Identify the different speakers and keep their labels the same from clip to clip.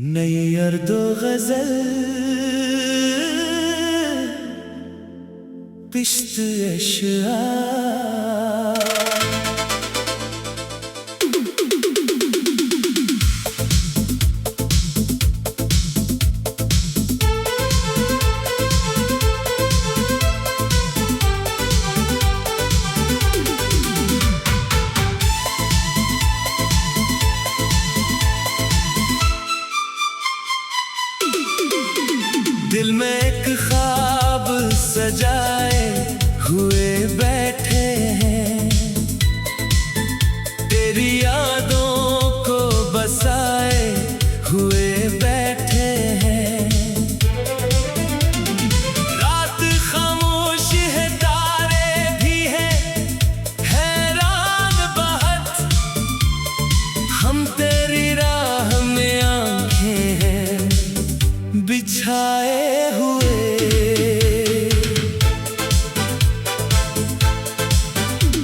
Speaker 1: नई अर्दो गजल पिश्त अशआ दिल में एक ख्वाब सजाए हुए बैठे हैं, तेरी यादों को बसाए हुए बैठे हैं। रात खामोश है, तारे भी हैं हैरान बहुत, हम तेरी राह में आंखें हैं बिछाए हुए।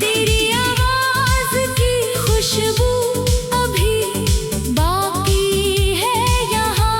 Speaker 2: तेरी आवाज की खुशबू अभी बाकी है यहाँ,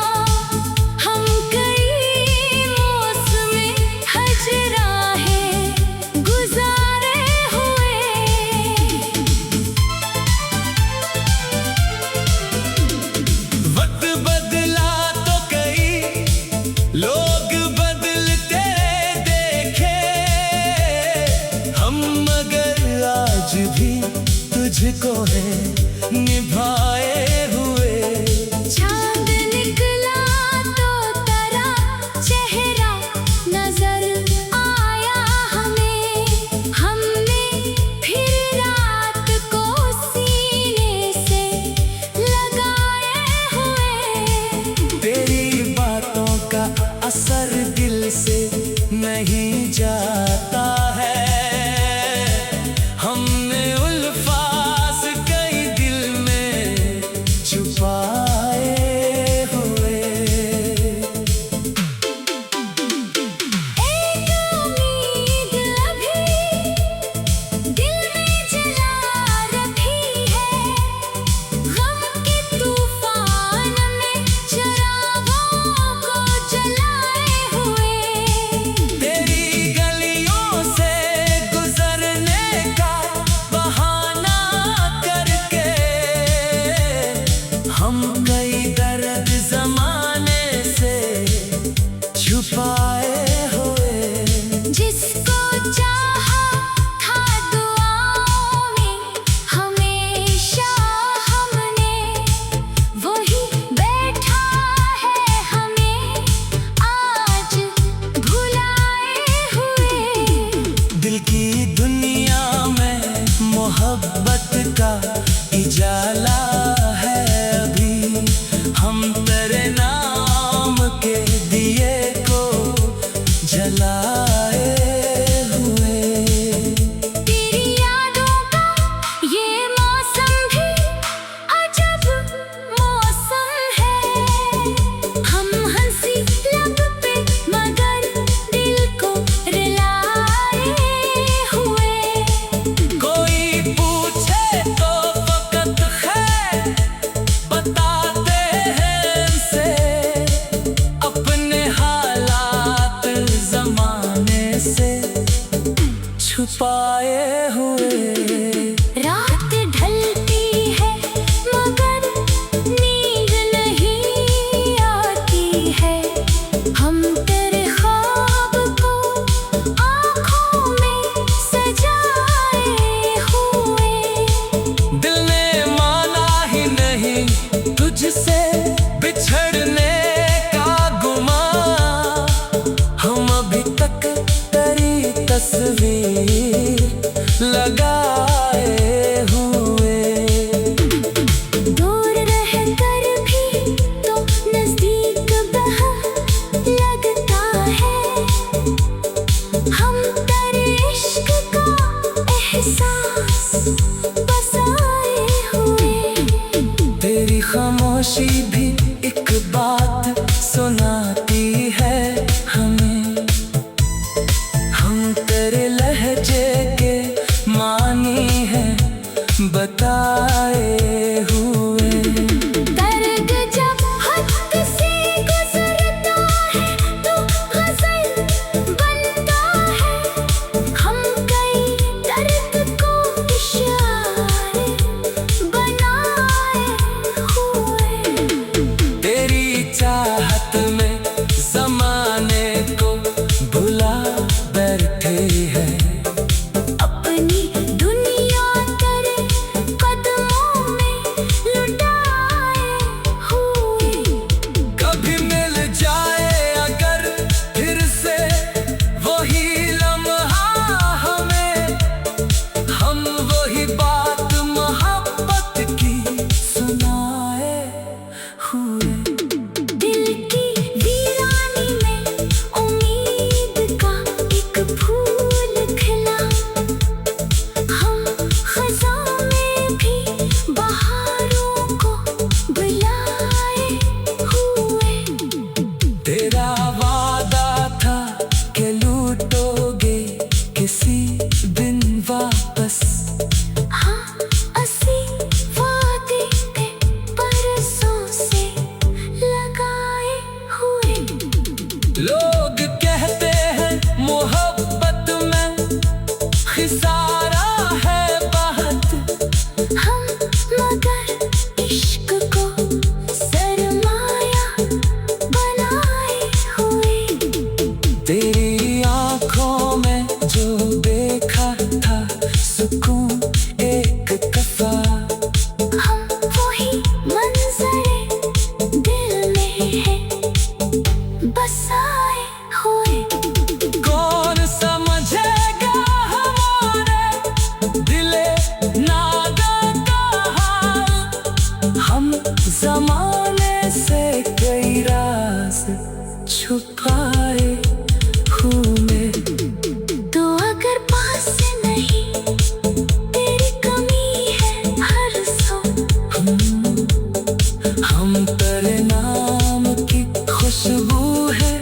Speaker 1: तेरे नाम की खुशबू है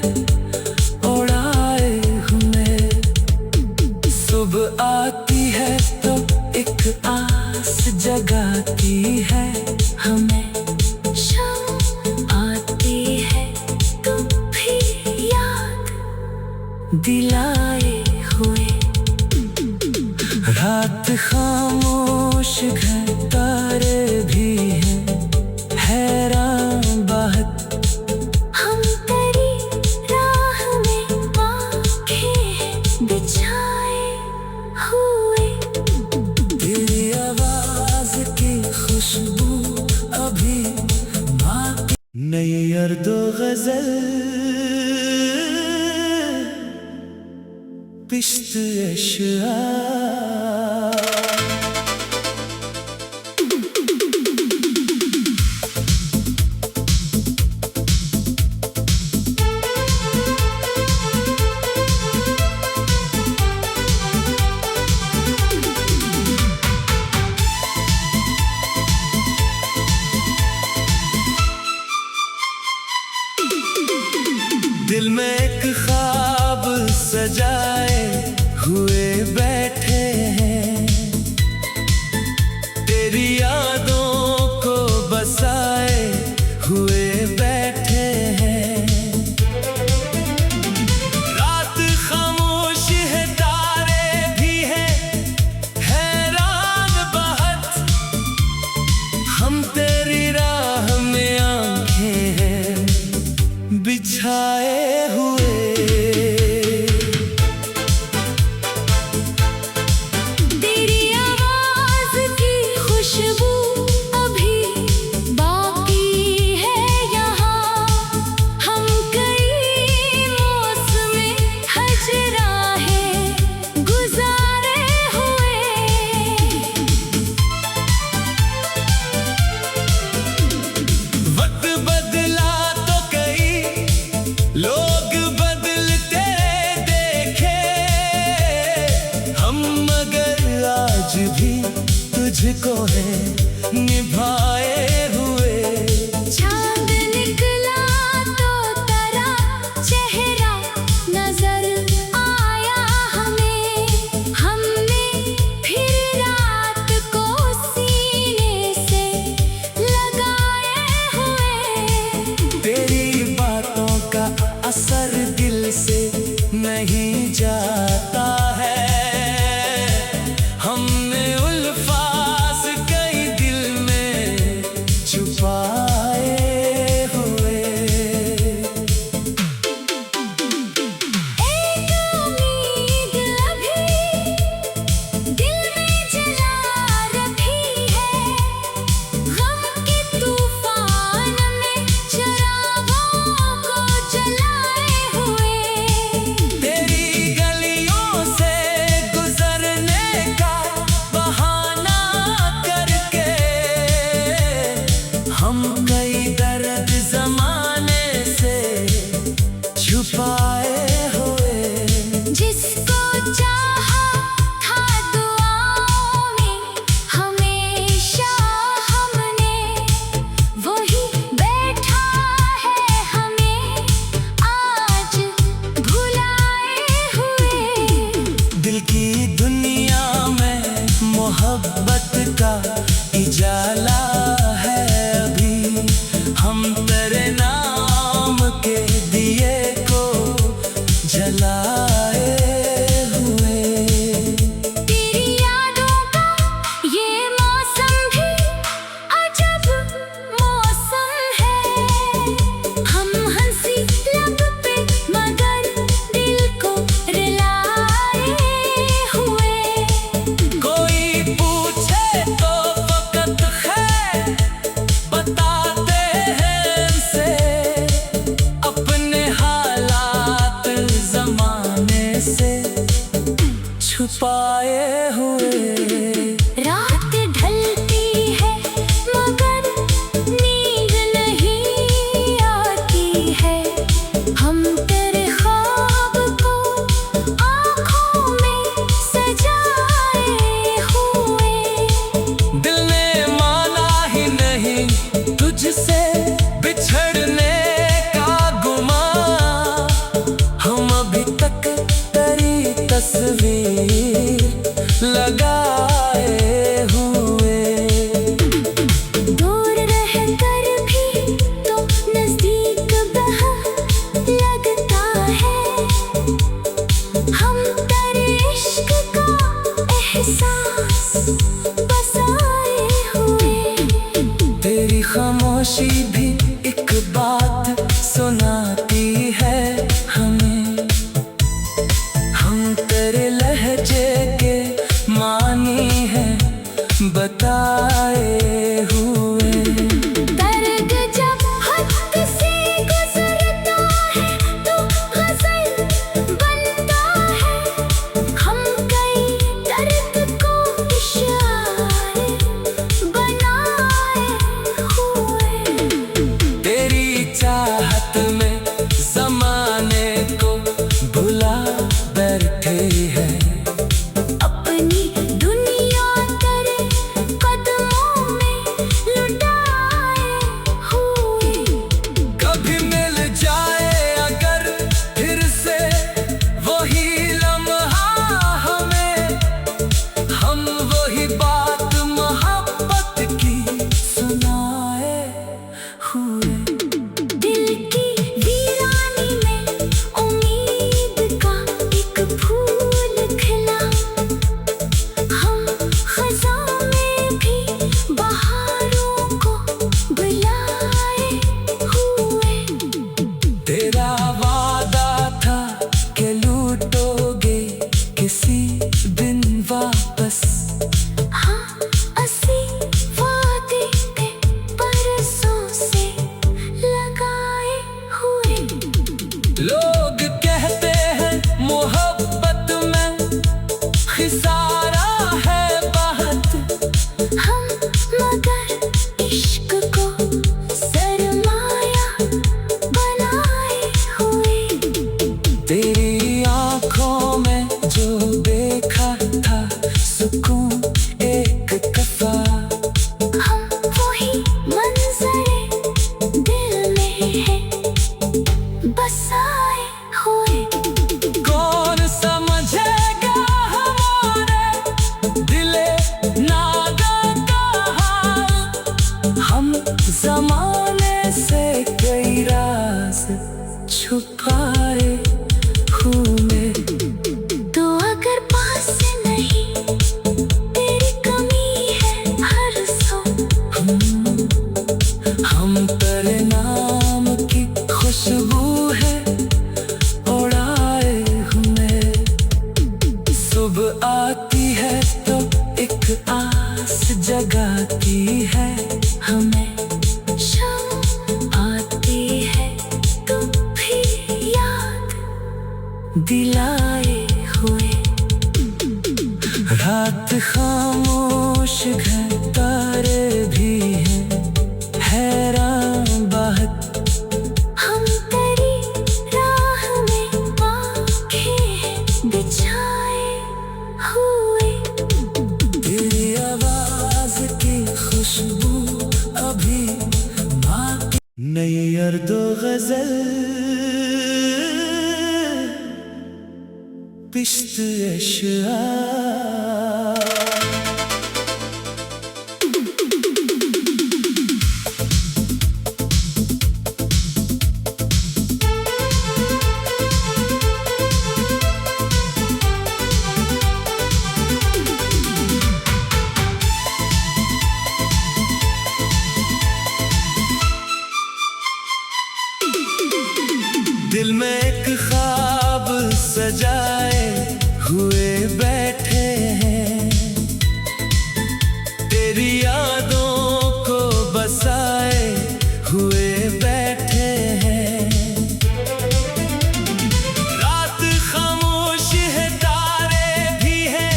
Speaker 1: उड़ाए हुए। सुबह आती है तो एक आस जगाती है हमें।
Speaker 2: शाम आती है तो भी याद
Speaker 1: दिलाए हुए। रात खामोश घर तारे भी हैं हैरान बात।
Speaker 2: हम तेरी राह में आंखें बिछाए हुए।
Speaker 1: तेरी आवाज की खुशबू अभी बाकी। नई अर्दो गजल पिश्त अशआ। दिल में एक ख्वाब सजाए हुए बैठे हैं। तेरी यादों को बसाए हुए बैठे हैं। रात खामोश है तारे भी हैं हैरान बहुत। हम तेरी राह में आंखें हैं बिछाए हुए।
Speaker 2: तेरी आवाज की खुशबू अभी बाकी है यहाँ। हम कई मौसमें हजराहें गुजारे हुए।
Speaker 1: वक्त बदला तो कई लोग बदलते देखे हम, मगर आज भी तुझको है निभाए हुए।
Speaker 2: चांद निकला तो तेरा चेहरा नजर आया हमें। हमने फिर रात को सीने से लगाए हुए।
Speaker 1: तेरी बातों का असर दिल से नहीं जाता है। हमने उल्फाज कई दिल में छुपाए हुए।
Speaker 2: एक उम्मीद अभी दिल में जला रखी है। गम के तूफान में चिरागों को जलाए हुए।
Speaker 1: तेरी गलियों से गुजरने का बहाना करके हम कई दर्द जमाने से छुपाए हुए।
Speaker 2: जिसको चाहा था दुआओं में हमेशा हमने, वही बैठा है हमें आज भुलाए हुए।
Speaker 1: दिल की दुनिया में मोहब्बत का इजाला है अभी। हम तेरे नाम के दिए को जलाए हुए।
Speaker 2: तेरी यादों का ये मौसम भी अजब मौसम है। हम हंसी लब पे मगर दिल को रुलाए हुए।
Speaker 1: कोई पूछे तो वक्त है बताते हैं हमसे। लोग कहते हैं मोहब्बत में खिसारा है बहुत।
Speaker 2: हम मगर इश्क को सरमाया बनाए हुए।
Speaker 1: तेरी आंखों में जो देखा था सुकून एक दफा,
Speaker 2: हम वही मंजरे दिल में है बसाए हुए।
Speaker 1: कौन समझेगा हमारे दिले नागा का हाल। हम जमाने से कई राज छुपाए हुए।
Speaker 2: तो अगर पास नहीं तेरी कमी है हर सो।
Speaker 1: हम तेरे नाम की खुशबू है उड़ाए हुए। सुबह आती है तो एक आस जगाती है हमें।
Speaker 2: शाम आती है तो भी याद दिलाए हुए।
Speaker 1: रात खामोश है तारे भी हैं हैरान बात।
Speaker 2: हम तेरी राह में आंखें बिछाए हुए।
Speaker 1: तेरी आवाज की खुशबू अभी बाकी। नई अर्दो गजल पिश्त अशआ। दिल में एक ख्वाब सजाए हुए बैठे हैं। तेरी यादों को बसाए हुए बैठे हैं। रात खामोश है तारे भी हैं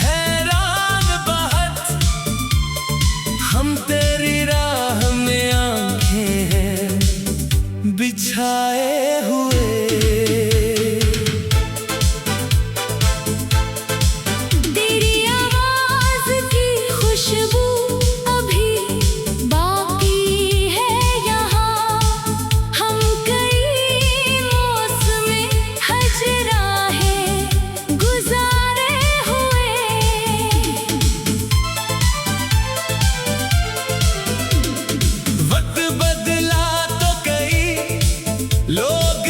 Speaker 1: हैरान बहुत। हम तेरी राह में आंखें हैं बिछाए हुए।
Speaker 2: तेरी आवाज की खुशबू अभी बाकी है यहाँ। हम कई मौसम हजराहें गुजारे हुए।
Speaker 1: वक्त बदला तो कई लोग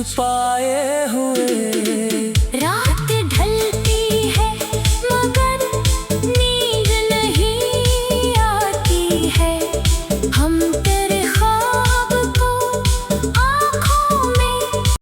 Speaker 1: छुपाए